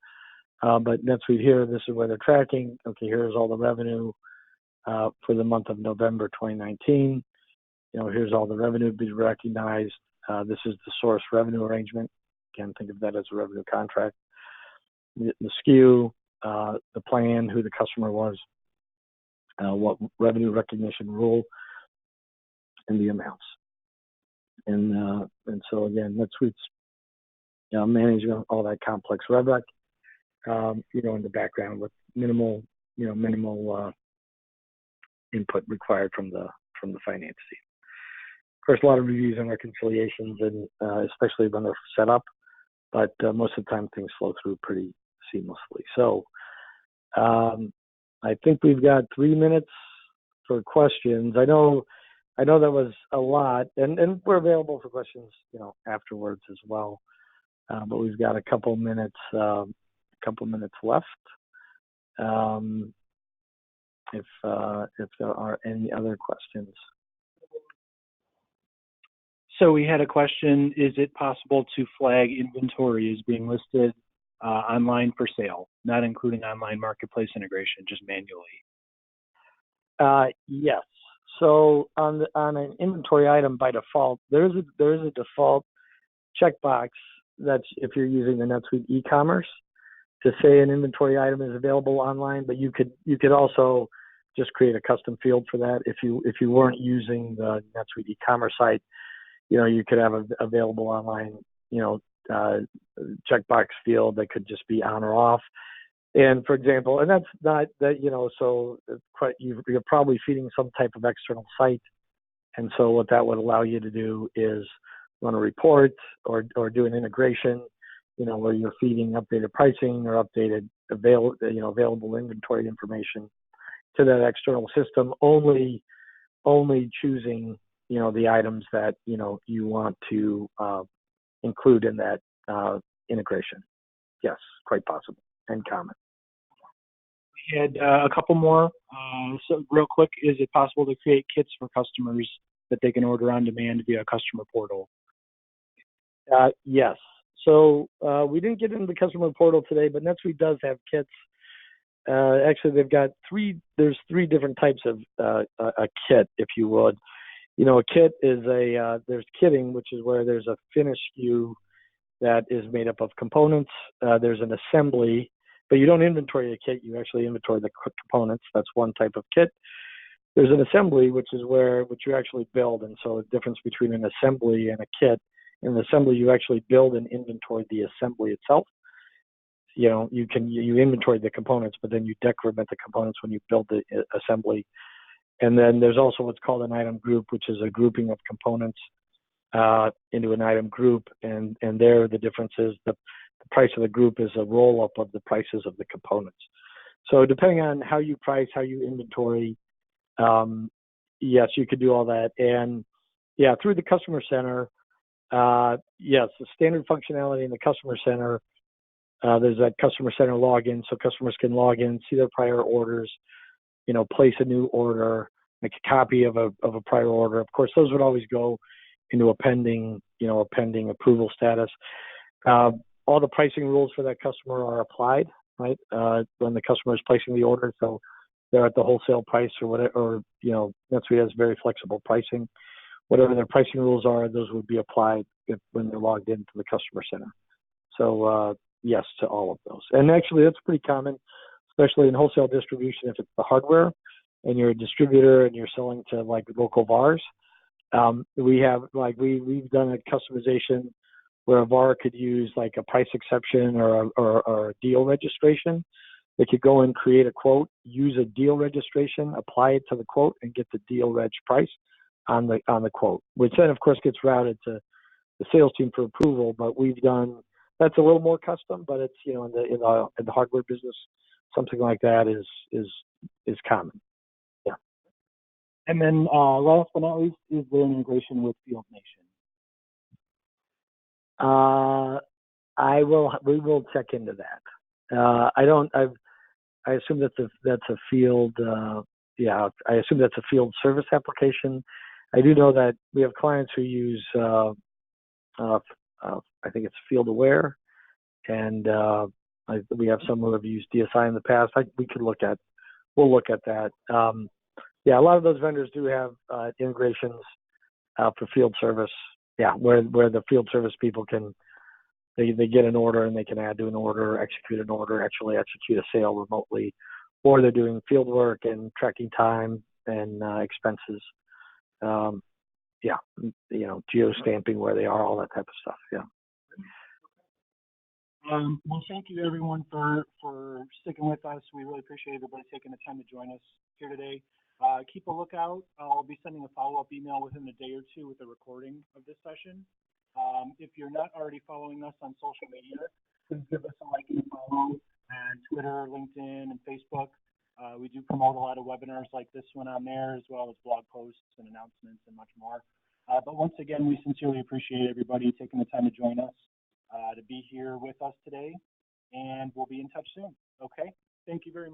but NetSuite here, this is where they're tracking. Okay, here's all the revenue for the month of November 2019. Here's all the revenue to be recognized. This is the source revenue arrangement. Again, think of that as a revenue contract. The SKU, the plan, who the customer was, what revenue recognition rule, and the amounts. And so again, NetSuite's managing all that complex RevRec, in the background with minimal input required from the finance team. Of course, a lot of reviews and reconciliations, and especially when they're set up, but most of the time things flow through pretty seamlessly. So I think we've got 3 minutes for questions. I know that was a lot, and we're available for questions, afterwards as well. But we've got a couple minutes left. If there are any other questions. So we had a question, is it possible to flag inventory as being listed online for sale, not including online marketplace integration, just manually? Yes. So on an inventory item, by default, there is a default checkbox that's if you're using the NetSuite e-commerce to say an inventory item is available online, but you could also just create a custom field for that. If you weren't using the NetSuite e-commerce site, you could have a available online, checkbox field that could just be on or off. And for example, and that's not that, so you're probably feeding some type of external site. And so what that would allow you to do is run a report or do an integration, where you're feeding updated pricing or updated available inventory information to that external system, only choosing, the items that, you want to include in that integration. Yes, quite possible and common. We had a couple more. So real quick, is it possible to create kits for customers that they can order on demand via a customer portal? Yes. So we didn't get into the customer portal today, but NetSuite does have kits. Actually, they've got there's three different types of a kit, if you would. A kit is there's kitting, which is where there's a finished SKU that is made up of components. There's an assembly, but you don't inventory a kit, you actually inventory the components. That's one type of kit. There's an assembly, which you actually build. And so the difference between an assembly and a kit, in the assembly, you actually build and inventory the assembly itself. You inventory the components, but then you decrement the components when you build the assembly. And then there's also what's called an item group, which is a grouping of components into an item group. And there the difference is the price of the group is a roll-up of the prices of the components. So depending on how you price, how you inventory, yes, you could do all that. And yeah, through the Customer Center, yes, the standard functionality in the Customer Center, there's that Customer Center login, so customers can log in, see their prior orders, place a new order, make a copy of a prior order. Of course, those would always go into a pending, a pending approval status. All the pricing rules for that customer are applied, right? When the customer is placing the order, so they're at the wholesale price or whatever, or NetSuite has very flexible pricing. Whatever their pricing rules are, those would be applied when they're logged into the customer center. So yes to all of those. And actually, that's pretty common, especially in wholesale distribution. If it's the hardware and you're a distributor and you're selling to like local VARs, we have we've done a customization where a VAR could use like a price exception or a deal registration. They could go and create a quote, use a deal registration, apply it to the quote, and get the deal reg price on the quote, which then of course gets routed to the sales team for approval. But we've done that's a little more custom, but it's in the hardware business, something like that is common. Yeah. And then last but not least, is there an integration with Field Nation? We will check into that. I assume that's a field. I assume that's a field service application. I do know that we have clients who use, I think it's Field Aware, and we have some who have used DSI in the past. We'll look at that. A lot of those vendors do have integrations for field service. Yeah, where the field service people they get an order and they can add to an order, execute an order, actually execute a sale remotely, or they're doing field work and tracking time and expenses. Geo-stamping where they are, all that type of stuff. Yeah. Well, thank you everyone for sticking with us. We really appreciate everybody taking the time to join us here today. Keep a lookout. I'll be sending a follow-up email within a day or two with a recording of this session. If you're not already following us on social media, please give us a like and a follow on Twitter, LinkedIn, and Facebook. We do promote a lot of webinars like this one on there, as well as blog posts and announcements and much more. But once again, we sincerely appreciate everybody taking the time to join us, to be here with us today, and we'll be in touch soon. Okay? Thank you very much.